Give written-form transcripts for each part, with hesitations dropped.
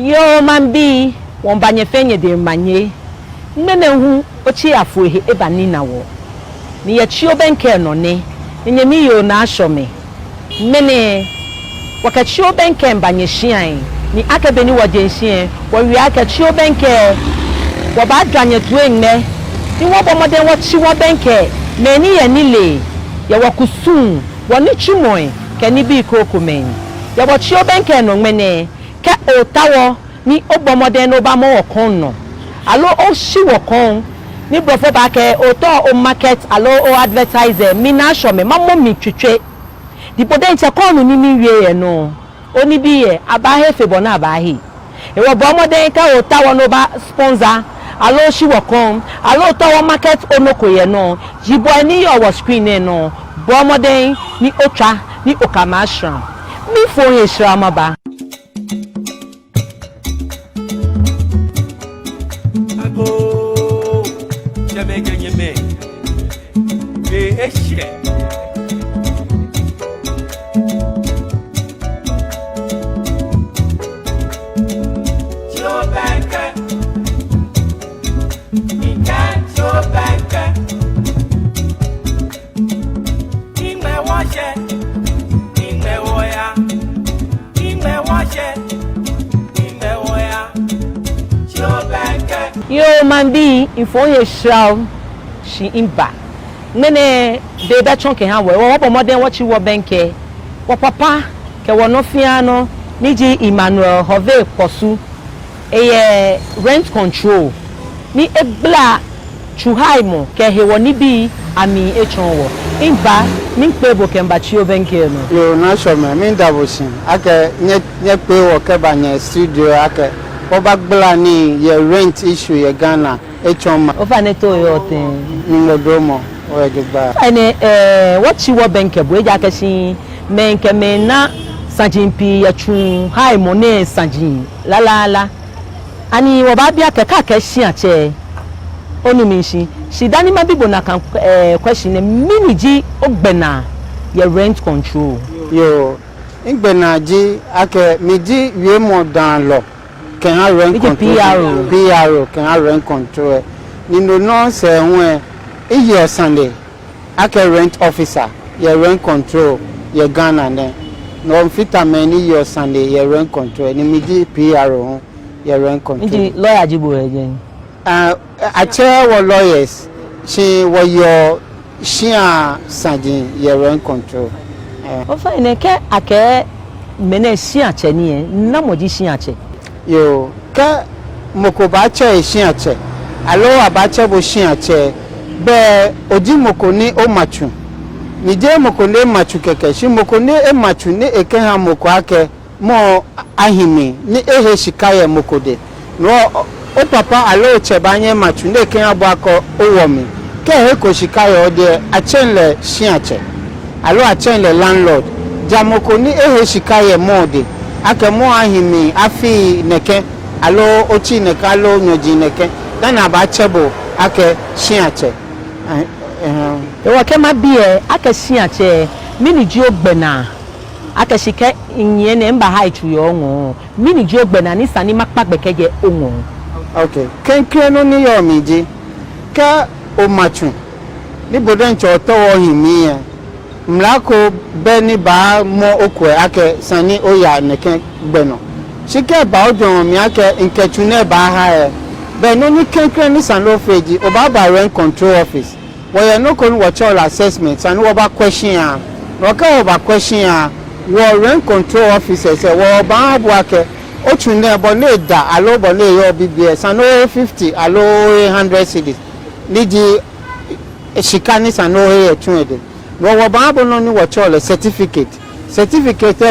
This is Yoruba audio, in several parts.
Yo mambi wombanye fenye de manye nene hu ochi afuhe ebani na wo ni ye chi obenke no ne nye mi yo na ashome nene wakachi obenke mbanye hyian ni akabeni wojenhyian wo wi akachi obenke wo ba dwanye tuenme ni wo bomoden wo chi wo benke meni ye nile ye wakusun wo ni chimoy keni bi kokumen ye wo chi obenke no mene ke otawo ni obomoden no ba mo okon no alo o shi wokon ni brofo ba ke oto o market alo o advertiser mi na show me mamo mi twetwe di poden kon ni mi wie no oni bi ye abahe febo na abahe e wo bomoden ka otawo no ba sponsor alo shi wokon alo otawo market onoko ye no jibo ni your screen no bomoden ni otwa ni okamasha mi fo ye shrama ba Yo mambi info ye shraw shi imba mene de be chonke ha we wo bomoden wo chi wo benke wo papa ke wo no fiano niji Emmanuel Hove Posu eye rent control ni ebla chuhaimo ke he wo ni bi ami echon wo imba min pebo ke mba chi o benke no yo na show me min davoshin ake nye pe wo ke ba nye studio ake Obagbla ni ye rent issue ye Ghana echoma ofaneto yo ten ngodomo o egba ene what chi wo benke bo eja kesin menke me na sanjimpi ya chun hai mone sanjin la ani wo ba bia keka kesin ache onu mi shi dani ma bibo na kan question miniji ogbena ye rent control yo ngbena ji ake miji wie mo dan lo can I rent control? PRO can I rent control? Nino no say when year Sunday I can rent officer you rent control you Ghana then no fit many year Sunday you rent control ni miji PRO you rent control ndi lawyer jibo again I tell what lawyers she was your shia sajin you rent control o fa ene ke ake mene shia che ni na moji shia che yo ka moko ba che shiache alo abache bo shiache be oji moko ni o machu ni je moko ne machu keke shi moko ne e machu ni eke ha moko ake mo ahimi ni ehe shikaye moko de no o papa alo che banye machu ne eke ha bo ako owomi ke he ko shikaye ode achenle shiache alo achenle landlord jamoko ni ehe shikaye mo de ake mo ahimi afi neke alo ochi neke alo nyoji neke dana ba chebo ake shiache ewa ke ma bie ake shiache mini ji ogbena ake shike inye ne mba ha itu yo onwo mini ji ogbena ni sani makpa gbekeje onwo okay kenkre no ni yo miji ka o machu ni boden cho to wo himi ya mlako beni ba mo okwe ake sani oya neke gbeno shike ba odon mi ake nkechune ba ha be no ni kenkre ni sanlo feji oba ba rent control office we no kon watch all assessment and we ba question am no ka we ba question am we rent control officer say we ba bu ake ochune bo le da alo bo le yo BBS and 50 alo 100 cedis niji shikani sano he tunede no wo ba bo no ni watch all certificate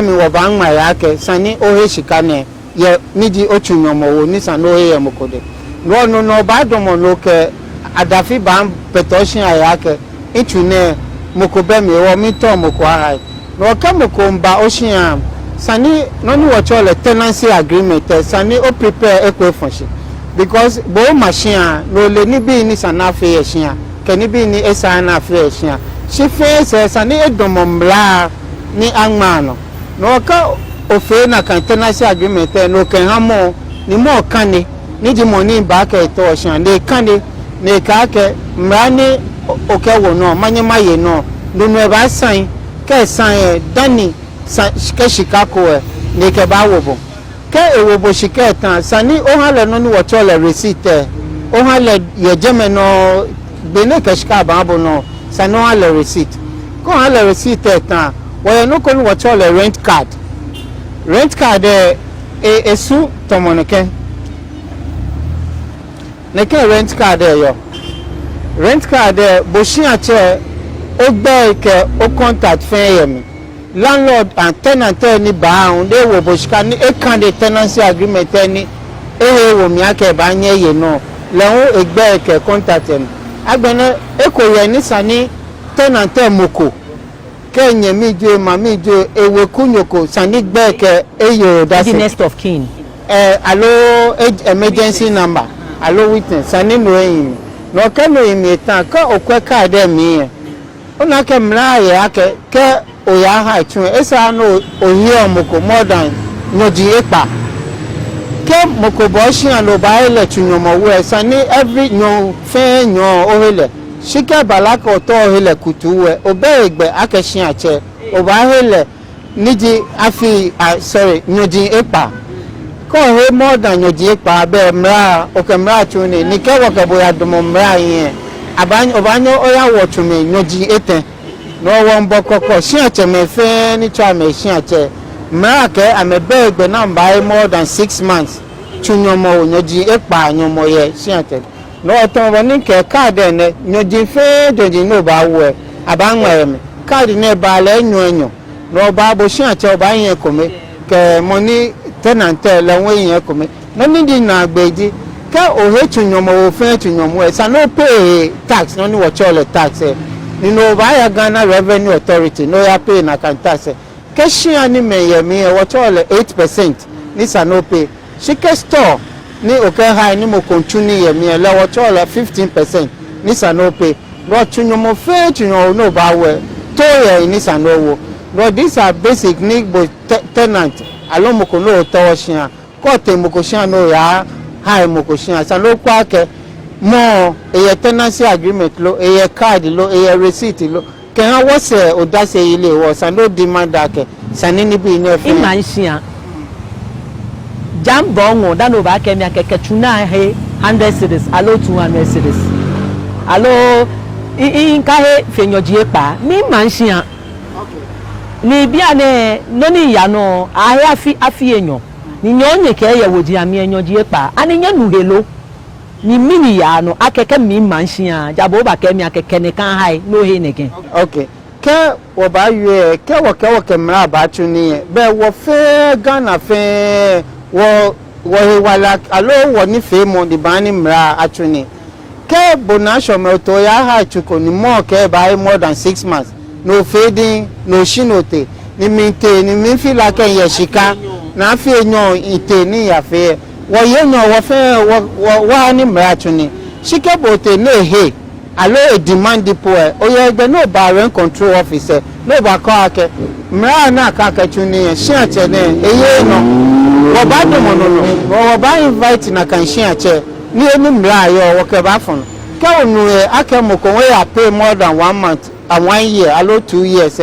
mi wo ba nma ya ke sani o he shikane ye niji ochunyomo wo ni sano he mokode no ba do mo no ke adafi ba petition ya ke itune mokobe mi wo mi to moko ha no ka mokomba oshiam sani no ni watch all tenancy agreement sani o prepare ekwe function because bo machine no le ni bi ni sanafe ye hia ke ni bi ni esa na fe hia she face sani edomomla ni angmano no ka ofe na kan tenancy agreement no ken hamo ni mo kane ni di money ba ke to shan de kane ne ka ke mrani oke wo no manyema ye no nunu e ba san ke san e dani ke shikako e ne ke ba wo bo ke e wo bo shike tan sani o ha le no ni wo to le receipt o ha le ye jeme no bene ke shika ba bo no sani o ha le receipt ko ha le receipt tan wo no ko ni wo to le rent card esu tomoneke neke rent card yo rent card boshin ache ogbe ke o contact fen yemi landlord and tenant ni ba un de wo boshika ni e kan de tenancy agreement ni wo mi ake ba nye ye no lehun egbe ke contact em agbene e ko ye ni sani tenant moko kenye mi jo mami jo ewe kunyoko sani gbe ke eyo that's the next of kin allo emergency number allo witness sani no yin no ke no yin etan ka okwe card mi e ona ke mra ye ake ke oya ha tun esa no ohi omoko more than noji epa ke moko bo shi an lo ba ele tunyomo we sani every nyo fe nyo ohele shike balaka oto ohele kutuwe obe egbe akeshin ache oba hele niji afi sorry nyoji epa ko he more than nyoji epa be mra okemra tuni ni ke woke boya dumo mra yin obanyo oya wo tumi nyoji eten no won bokoko shin ache me fe ni cha me shin ache mra ke amebe egbe na mba more than 6 months tunyomo nyoji epa nyomo ye shin ache no ton woni ke card ne nyoji fe doji no ba wo aba nwa me card ne ba le enyo no ba bo shin ache oba yen kome ke money tenant le won yen kome no ni di na gbeji ke o he tunyomo o fe tunyomo e sa no pay tax no ni wo chole tax ni no ba ya Ghana Revenue Authority no ya pay na kan tax ke shin ani me ye mi e wo chole 8% ni sa no pay shike store ni oke high ni mo continue ye mi le wo chole 15% ni sa no pay ro tunyomo fe tunyomo no ba we to ye ni sa no wo ro these are basic need bo tenant alo mo ko no to shin ko te mo ko shin no ya high mo ko shin sa lo kwa ke mo eye tenancy agreement lo eye card lo eye receipt lo ke han wo se o da se ile wo sa no demand ake sani ni bi ni e fe imanshia jambo ngo da no ba ke mi akeke tuna he 100 cedis alo 200 cedis alo in ka he fenyoji epa mi manshia ni bia ne no ni ya no ahe afi enyo ni nyonye ke ye woji ami enyoji epa ani nya nu helo ni mini ya no akeke mi manshia jabo ba ke mi akeke ne kan hai no he negen okay ke wo ba yue ke wo ke mra ba tuni be wo fe Ghana fe wo he wala alo wo ni fe mo di bani mra atuni ke bonasho me to ya ha chuko ni mo ke ba more than 6 months no fading no shinote ni minte ni mi fi la ke ye shika na fi enyo ite ni ya fe wo ye no wo fe wo ni mra atuni shike bote ne he alo a demand po o ye gbe no ba rent control officer no ba ko ake mra na ka ka tuni shin ache ne eye no wo ba do mo no wo ba invite na kan shin ache ni eni mra yo wo ke ba fun ke onu e ake mo ko we ya pay more than 1 month and 1 year alo 2 years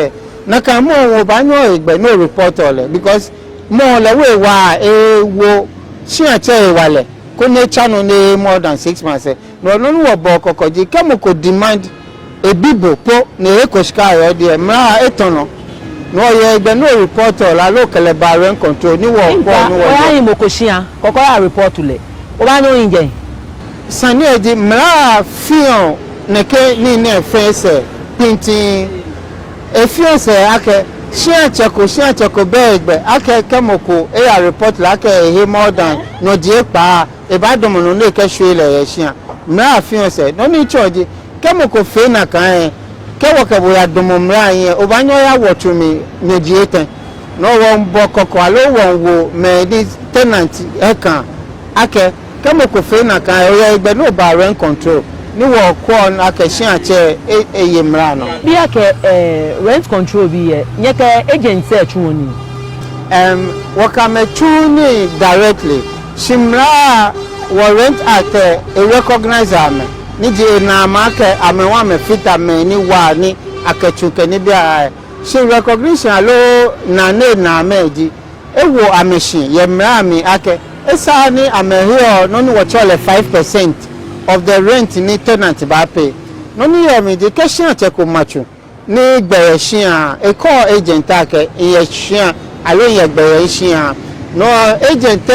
na kan mo wo ba no egbe no report ole because mo le we wa wo shin ache e wale ko ne channel ne more than 6 months no wo bo kokoji ke mo ko demand e bibo po ne ekoshika yo de mra etono no ye egbe no report la lo kele ba rent control ni wo ko ni wo ya yin mo ko shia koko ya report le o ba no nje sani eji mra fion ne ke ni ne face pintin e fion se ake shia cheko be egbe ake ke mo ko e ya report la ke he more than no je pa e ba do mo no ke shwele ye shia mra fion se no ni choji ke mo ko fe na kan ke wo ke bo ya do mo mra yin o ba nyo ya wo tumi nyoji eten no won bo koko alo won wo me ni tenant e kan ake ke mo ko fe na kan o ya egbe no ba rent control ni wo ko na ke shin ache eye mra no bi ake rent control bi ye nye ke agency e twoni wo ka me tuni directly shimra warrant act e recognize ame ni je na amake ame wa me fita me ni wa ni akachuke ni bia she recognition alo na ne na ameji ewo ameshin ye mra mi ake esa ni amehio no ni wo chole 5% of the rent ni tenant ba pay no ni ye mi de question check machu ni gbere shin e call agent ake ye shin alo ye gbere shin no agent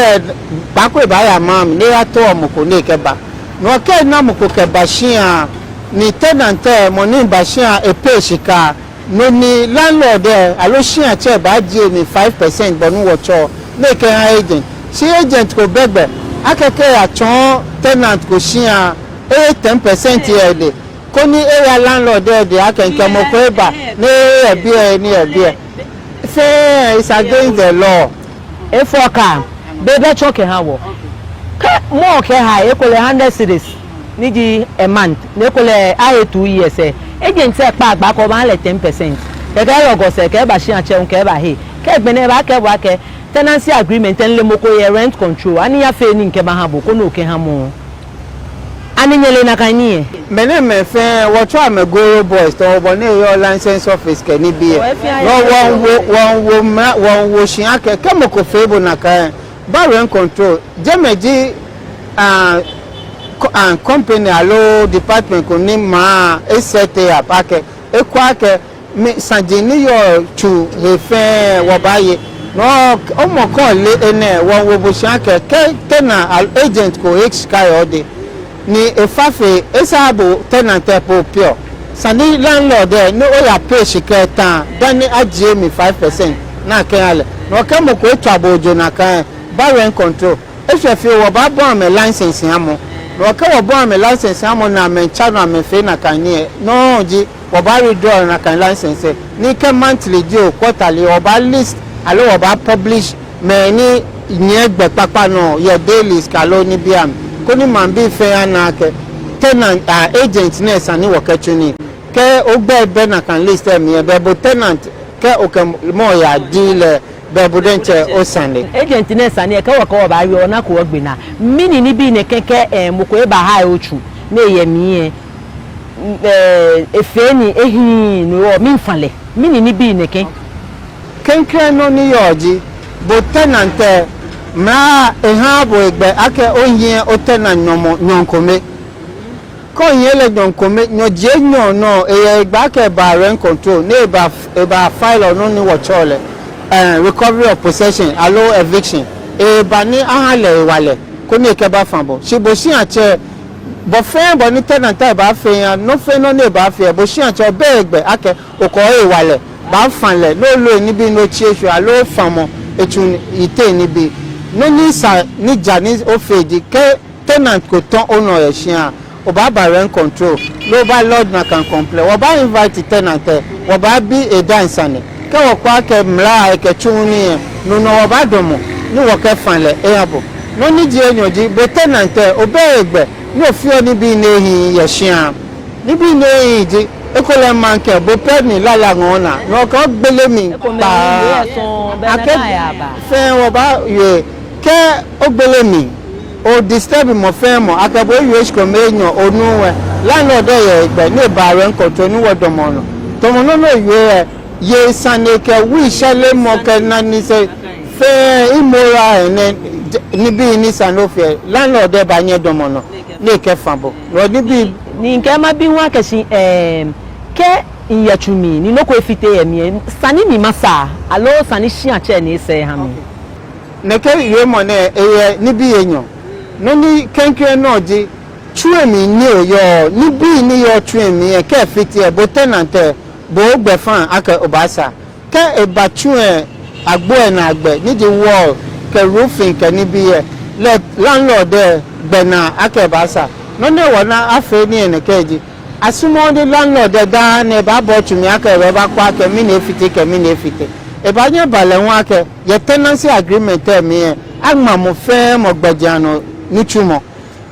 bakwe ba ya mam ni ato omko ni keba no ke na mko keba shin ni tenant mo ni ba shin e pay shika no ni landlord alo shin che ba je ni 5% bonu wo cho ni ke agent si agent ko begbe akeke aton tenant ko shin 10% here de ko ni area landlord de akenke mo ko eba ni ebi say it's against the law efoka bebe choke ha wo ka mo ke ha ekole 100 cedis ni di a month ne ekole aye 2 years agent e pa agba ko ba le 10% ke ga logo se ke ba shi a che un ke ba he ke gbene ba ke wa ke tenancy agreement en le moko ye rent control ani ya fe ni nke ba ha bo ko no ke ha mo ani nyele na kan ni mene me fe wo try me go boys to bo ne your license office ke ni bi no won wo shin ake ke mo ko fe bo na kan ba rent control jemeji company alo department ko ni ma e set up ake e kwa ke me sanjini yo chu he fe wo baye no o mo ko le ene won wo bo shin ake ke tena agent ko sky ode ni efafe esabo tenant po pure sani landlord no o ya pay shiketa dan ni aje mi 5% na kan ale no ka mo ko twabo ojo na kan ba rent control e se fi wo ba bon me license amo no ka wo bon me license amo na me channel ame fe na kan ni no ji wo ba withdraw na kan license ni ke monthly ji o quarterly o ba list alo wo ba publish me ni yen gbe papa no ye daily skalo ni biam koni man bi fe anake tenant agent ne sani wakachuni ke ogbe be na kan list me be bo tenant ke o ke mo ya deal be bo denche o sande agent ne sani ke waka wa ba wi ona ko ogbe na mini ni bi ne keke moko e ba ha ochu na ye mi efe ni ehi no mi nfale mini ni bi ne ken kenkre no ni yoji bo tenant ma eha bo egbe ake onye otena nyomo nyonkome ko yele nyonkome nyoje nyo no egba ke ba rent control ne ba file no ni wo chole recovery of possession allow eviction ba ni ahale wale ko ni ke ba fanbo se bo si ache bo fe bo ni tenant ba fe yan no fe no ne ba fe bo si ache be egbe ake oko wale ba fanle lo ni bi no chiesu allow famo etun ite ni bi no ni sa ni jani ofeji ke tenant ko ton owner ye shan o ba rent control no ba lord na kan complain o ba invite tenant o ba bi e dance ani ke wo kwa ke mla e ke chuni no o ba domo ni wo ke fanle e abo no ni ji enyoji be tenant o be egbe ni o fi oni bi ne hi ye shan ni bi ne hi ji e ko le man ke bo pe ni lala ngona no ko gbele mi pa ake fe wo ba ye ke ogbele mi o disturb mo fe mo akabo us ko meyan onuwe landlord ye gbe ni ba rent control ni wodomo no to mo no ye saneke wi sele mo ke na ni se fe imora ene ni bi ni sanofe landlord ba yen domo no ni ke fanbo ro ni bi ni nke ma bi wa kesin ke iyachumi ni no ko efite ye mi sani mi masa alo sani shi ache ni se ha mi neke iwe mo ne ni bi eyan no ni kenkere no ji chuemi ni oyo ni bi ni yo chuemi e ke fiti e bo tenant bo gbe fan ake obasa ke e ba chue agbo e na agbe ni di wall ke roofing ke ni bi e let landlord gbe na ake basa no ne wona afa ni ene keji asumo di landlord da ne ba bo chumi ake e ba kwa ke mi na fiti ke mi na fiti e ba nye bale won ake ye tenancy agreement mi e agma mo fe mo gbejano nuchumo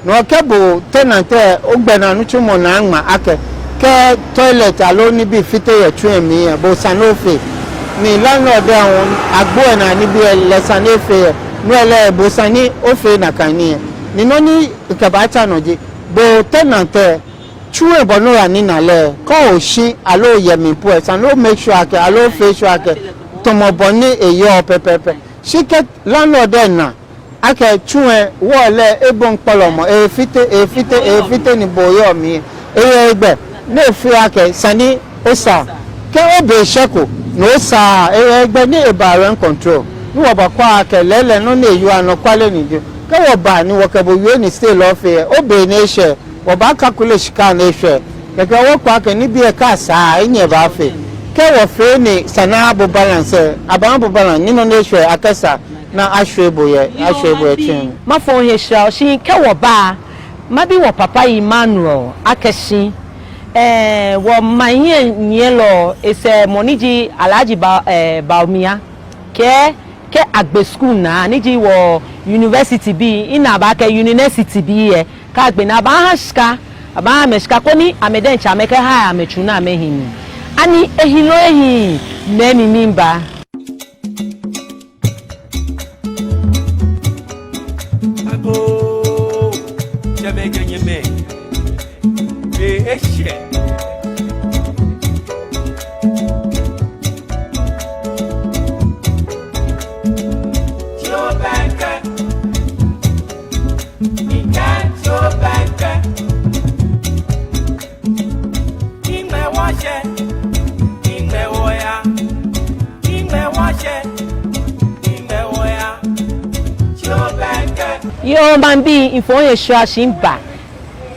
no kebo tenant o gbena nuchumo na agma ake ke toilet alo ni bi fite ye tun mi e bo sanofe ni landlord awon agbo na ni bi le sanofe nwele bosani ofe na kani ni noni kabacha noje bo tenante chue bonora ni na le ko oshi alo yemi po san lo make sure ke alo fe sure ke tomo boni eyo pepepe shike landlord na ake chue wole ebon polomo efite ni boyo mi egbe na efi ake sani osa ke obe sheko no sa egbe ni ebaren control ni wo ba kwa ake lele no na eyo anokwale ni je ke wo ba ni wo ke bo we ni stay lo fe obe na she wo ba calculate shika na she ke wo kwa ake ni bi e ka sa enye ba fe ke wo fe ni sana abo balance abo balance ni no na she akasa na ashwebo ye chin ma fo he shra shi ke wo ba ma bi wo papa Emmanuel akeshi wo manye nyelo ese moniji Alhaji Baumia ke agbe school na niji wo university bi ina ba ke university bi ye ka agbe na ba haska aba meshka koni ameden cha meke ha amechu na mehimi ani ehilo ehi na mi mimba yo mambi info ye shwa shimba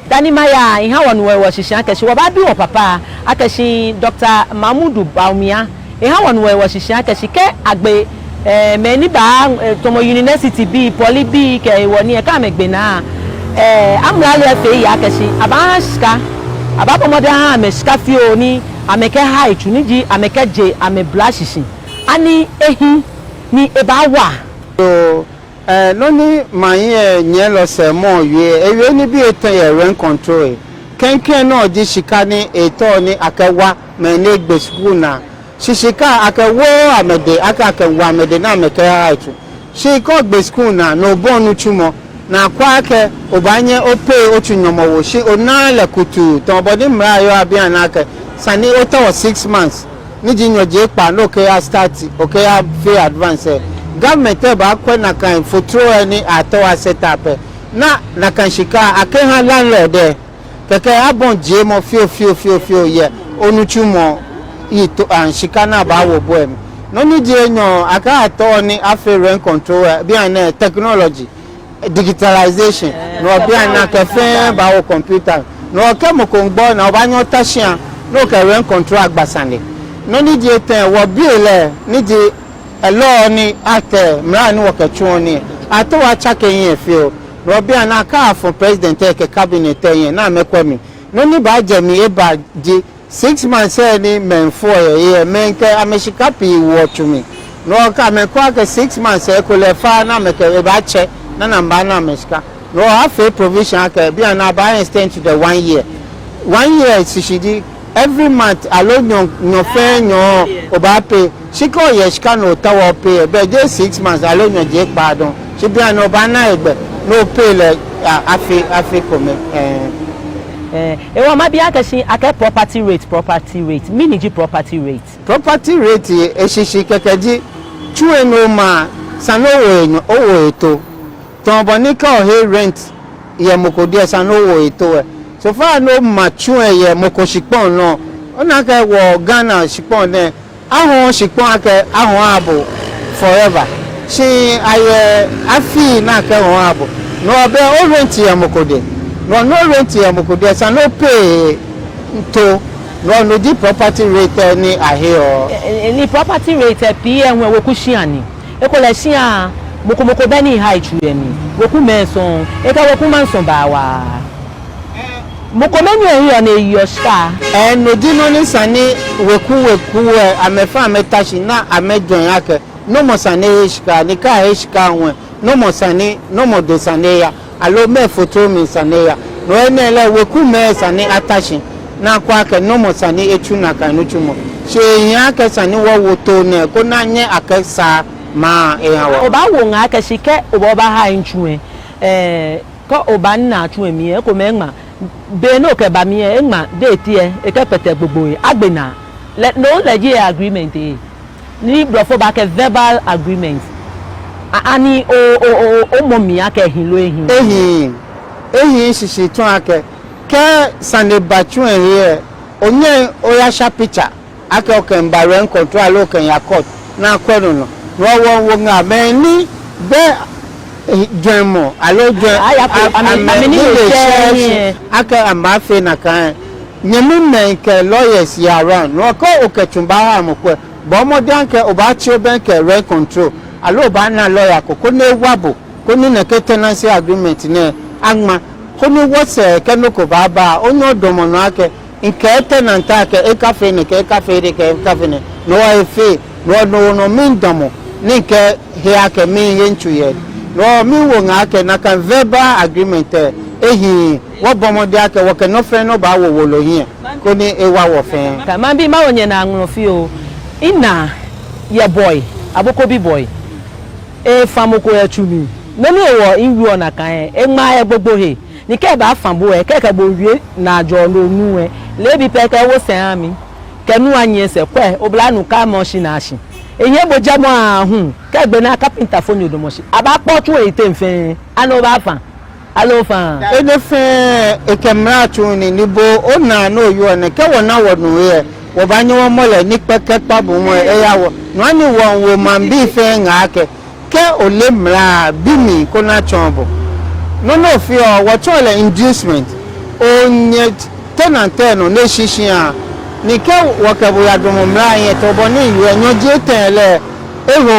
dani maya iha wonu we shishan keshi wo ba bi wo papa akeshi Dr. Mahmudu Baumia iha wonu we shishan keshi ke agbe meni ba tomo university bi poly bi ke woni e ka megbe na amla le fe ya keshi abaska abapomoda ha meska fi oni ameke ha ituni ji ameke je ame blashishin ani ehi ni ebawa no ni maye nye lo se mo ewe ni bi etan ye rent control kenken no di shika ni eto ni akewa me ni gbe school na shishika akewo amede akakewa amede na meke haitu shi ko gbe school na no bonu chumo na kwa ke obanye ope otunyomo wo shi onale kutu ton body mra yo abia na ke sani oto 6 months ni jinyo je pa no ke ya start okay ya fair advance government ba kwa na kan fotro ni ato setup na kan shika akeha landlord keke abon je mo fio ye onuchumo ito an shika na ba wo boem no ni je nyo aka ato ni afe rent control bi an technology digitalization no bi an ka fe ba wo computer no ke mo ko ngbo na ba nyo tashian no ke rent control agbasande no ni je ten wo bi ele ni je elo ni ate mra ni wokechu ni ato wa chake yin feel no bi an aka for president ke cabinet yin na mekwemi no ni ba je mi e ba di 6 months ni men for ye men ke ameshika pi watch me no ka me kwa ke 6 months e ko le fa na me ke ba che na namba na ameshika no have provision ke bi an ba extend to the 1 year 1 year sishidi every month alone no fe no oba pay shiko yeshika no tawo pay be je 6 months alone no je pardon she bi an oba na egbe no pay le afi come ewa ma bi akashi ake property rate miniji property rate eshishi kekeji chue no ma sanowo owo eto ton bonika o he rent ye mokodi sanowo eto so far no ma chue ye mokoshipon no ona ke wo Ghana shipon ne ahun shipon ake ahun abo forever shi aye afi na ke won abo no be o rent ye mokodi no rent ye mokodi sa no pay to no di property rate ni ahe o ni property rate pi enwe woku shiani e ko le shian mokomoko be ni high chu emi woku menson e ka woku manson ba wa mokomenu ehi na eyo sha no di no ni sani weku amefa ametashi na amejon yake no mo sani eshika ni ka eshika won no mo sani no mo de sani ya alo me photo mi sani ya no enele weku me sani atashi na kwa ke no mo sani echu na kanu chumo she yan ke sani wo to ne ko na nye akesa ma e hawo oba wo nga ka shike oba ha nchuwe ko oba na chu emi e ko menma be no ke ba mi e ma de tie e ke pete gbogbo e agbena no legit agreement e ni brofo ba ke verbal agreement ani o momi ake hin lo ehin sisi tun ake ke sande bachu enye onye oya sha picture ake o ke mbare control o ke ya court na kwenu no wo nga me ni be jemo alo je ameni le ake amafe na kan nyemi men ke lawyers ya around no ko o ke tumba ha mo ko bo mo dan ke o ba chi o ben ke rent control alo ba na lawyer ko ne wabo ko ni na ke tenancy agreement ne agma ko ni wose ke no ko ba onyo domo no ake nke tenant ake e cafe ne ke cafe de ke cafe ne no wa efe no min domo ni ke he ake min yenchu ye no mi wo nga ake na kan verbal agreement ehi wo bomo de ake wo ke no fe no ba wo lo hin ko ni e wa wo fe ka man bi ma wonye na anwo fi o ina ye boy aboko bi boy e famoko ya chumi nani wo inwi ona kan e ma e gbogbo he ni ke ba fambo e ke bo wie na ajo lo nu e le bi pe ke wo se ami ke nu anye se kwe obla nu ka mo shi na shi eyin bo jamo ahun ke gbe na carpenter fo ni odomo shi aba po tu e te nfe alo ba fa alo fa ene fe e kemra tu ni nibo ona no yo ne ke wona wonu ye wo ba nyo mole ni peke pabu mo e ya wo no ni wo man bi fe nga ake ke ole mra bimi ko na chombo no fi o wo to le inducement onye tenant no ne shishia ni ke wo ke bo ya do mo mra yen to bo ni yu enyo je tele eho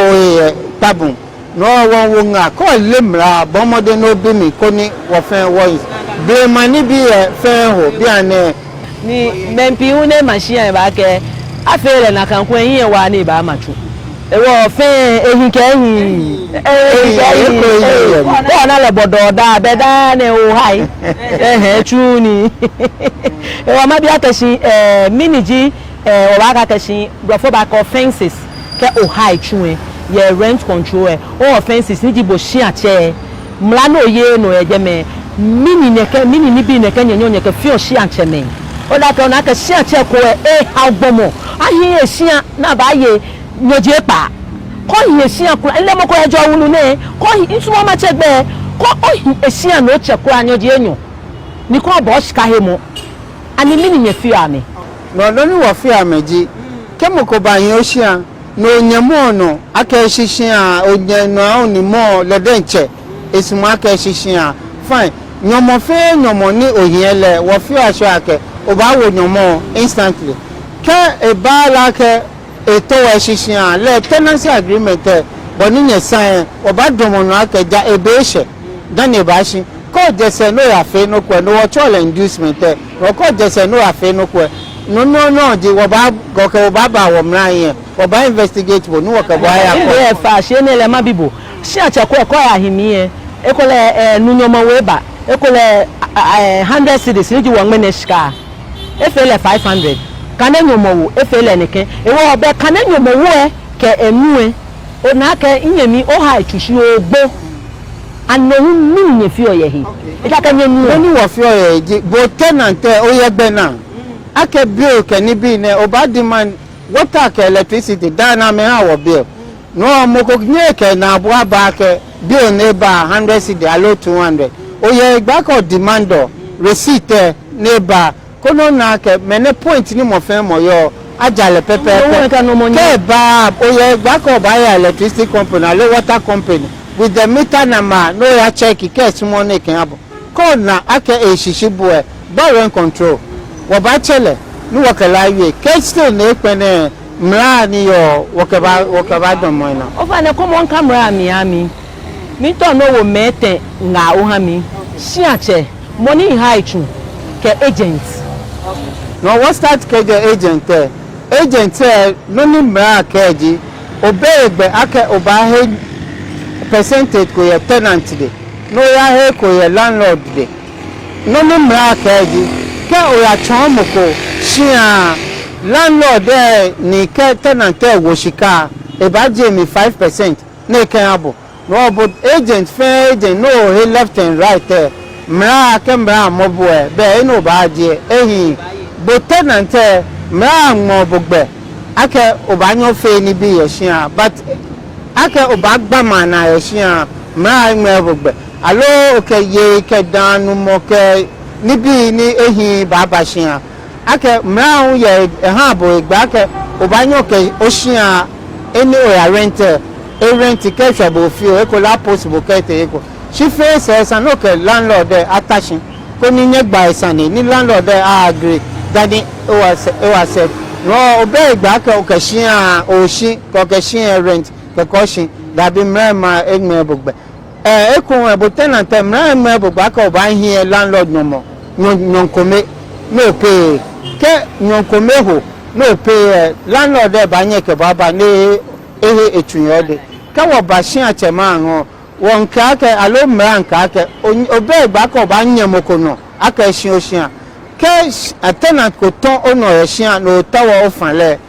e pabu no wo nga ko le mra bo mode no bimi ko ni wo fe wo be mani bi e fe ho bi ane ni mempi une machine ba ke afere na kan ko yin wa ni ba machu ewo fe ehin ke ehin ko na le bodo da be da ne o hai chu ni ewo ma bi akashi miniji o ba akashi brofo ba ko fences ke o hai chu ye rent control o fences ni jibo shi ache mla no ye no ejeme mini ni bi ne ke nyenyo ne ke fi o shi ache me o da ko na ke shi ache ko agbomo ahin esia na ba ye nyoje pa ko hin esia ko ele mo ko ejo wunu ne ko hin nsumo ma chegbe ko o hin esia no che ko anyoje enyo ni ko bo shika he mo ani mini nye fi ame no ni wo fi ameji ke mo ko ba yin osia no nyamo no aka shishia onye no oni mo le denche esimu aka shishia fine nyomo fe nyomo ni ohiele wo fi aso ake o ba wo nyomo instantly ke e ba la ke eto wa shishia le tenancy agreement bo ni nye sign o ba domo no ake ja ebeshe dan e ba shi ko jese no ya fe no kwe no wo chole inducement ro ko jese no ya fe no kwe no ji wo ba go ke wo ba wo mran yen wo ba investigate bo no wo ke bo ya ko e fa she ne le ma bibo shi ache ko ya himie e ko le nunyomo we ba e ko le 100 cedis ni ji wo ngme ne shika e fe le 500 kana nyomo wo e fe le neke e wo be kana nyomo wo ke enu o na ke nyemi o ha tushi ogbo anohu mi nye fi oye hi e ka nyemi oni wo fi oye ji bo tenant o ye gbe na ake bill ke ni bi ne o ba demand water ke electricity dana me ha wo bill no mo ko nye ke na bo ba ke bill ne ba 100 cedi alo 200 o ye gba ko demand receipt ne ba kono na ke mene point ni mo fe mo yo ajale pepe ke ba o ye gba ko ba ya electricity company alo water company with the meter number no ya check ke sumo ne ke abo ko na ake e shishibu e ba rent control wo ba chele ni wo ke la ye ke still ne pene mra ni yo wo ke ba don mo na o fa ne ko mo camera mi to no wo mete nga o ha mi si ache money high chu ke agent no what start ke agent no ni mra ke ji obegbe ake oba he percentage ko ye tenant de no ya he ko ye landlord de no ni mra ke ji ke o ya chomo ko shia landlord ni ke tenant wo shika e ba je mi 5% ne kan abo no but agent fair agent no he left and right there mra ke mra mobo e be no ba je ehi but tenant mra mobo gbe ake obanyo fe ni bi ye hia but ake obagba man na ye hia mra mobo gbe alo ke ye ke danu mo ke ni bi ni ehi baba hia ake mra ye ha bo gba ke obanyo ke o hia eni o ya renter rent kesha bo fio eko la possible kete eko she face esa no ke landlord attaching ko ni nyegba esa ni landlord agree that it was said no obey gba ke o ke hia o shi ko ke hia rent ke ko shi da bi mema egme bogbe eko ebo tenant mema bogba ka o ba hia landlord no mo nyonkome no pay ke nyonkome ho no pay landlord ba nye ke baba ni ehe etunyode ka wo ba hia chema ho won ka ke alo mra nka ke obe gba ko ba nyemoko no aka hia o hia ke tenant ko ton ono ye hia no tawo ofanle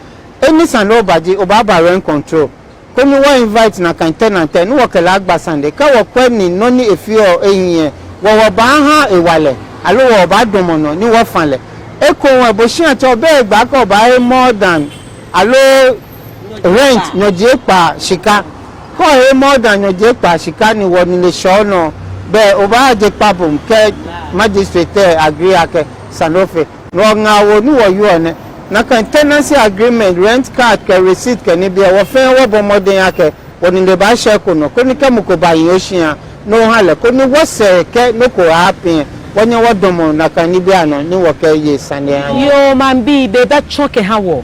eni san lo baji o ba rent control ko ni wo invite na kan tenant no wo ke la gba sande ka wo pe ni no ni efio eyin wo ba ha ewale alo wo ba domono ni wo fanle eko won bo hia to obe gba ko ba more than alo rent no je pa shika ko more than no je pa shika ni won le show no be o ba je pa bom ke magistrate agree ake sanofe no nga wo ni wo yo ne na kan tenancy agreement rent card ke receipt ke ni bi wo fe wo bo modern ake won le ba she ko no ko ni ke mu ko ba yin o hia no hale ko ni wo se ke no ko happy won wo domo na kan ni bi ano ni wo ke ye sane yo man bi be be choke ha wo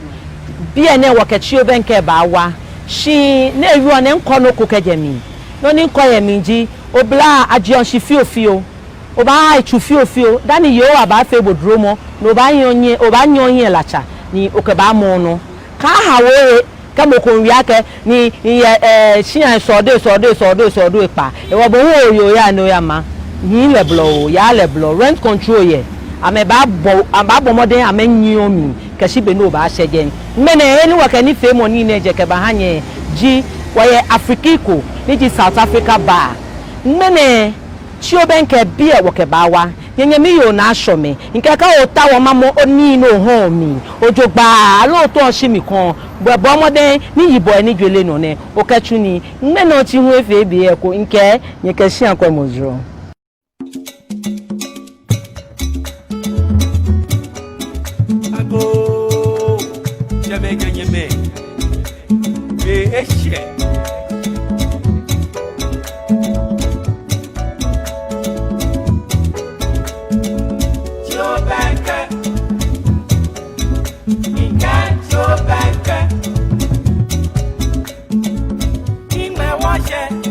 bi ene wo ke chi obenke ba wa shi na ewi one nko no ko kejemi no ni nko ye minji obla ajion shi fio oba ichu fio dani yo aba fe bodro mo no ba yonye oba nyonye lacha ni okeba mo no ka ha wo ka mo ko wi ake ni shi an so de pa e wo bo wo yo ya no ya ma yin le blow ya le blow rent control ye ame ba bo modern ame nyi omi ka shi be no ba shege mene eni wo ka ni fe mo ni ne je ke ba hanye ji wo ye afrikiko ni ji South Africa ba mene chi obenke bia wo ke ba wa yenye mi yo na asho me nke ka o ta wo mamo oni no ho mi ojogba lo to shi mi kan bo modern ni yibo eni dwele no ne o kechu ni mene o ti hu efe bi e ko nke nye ke shi akwa mozro Nyeme be eshe Jobanka Inga Jobanka Ime washe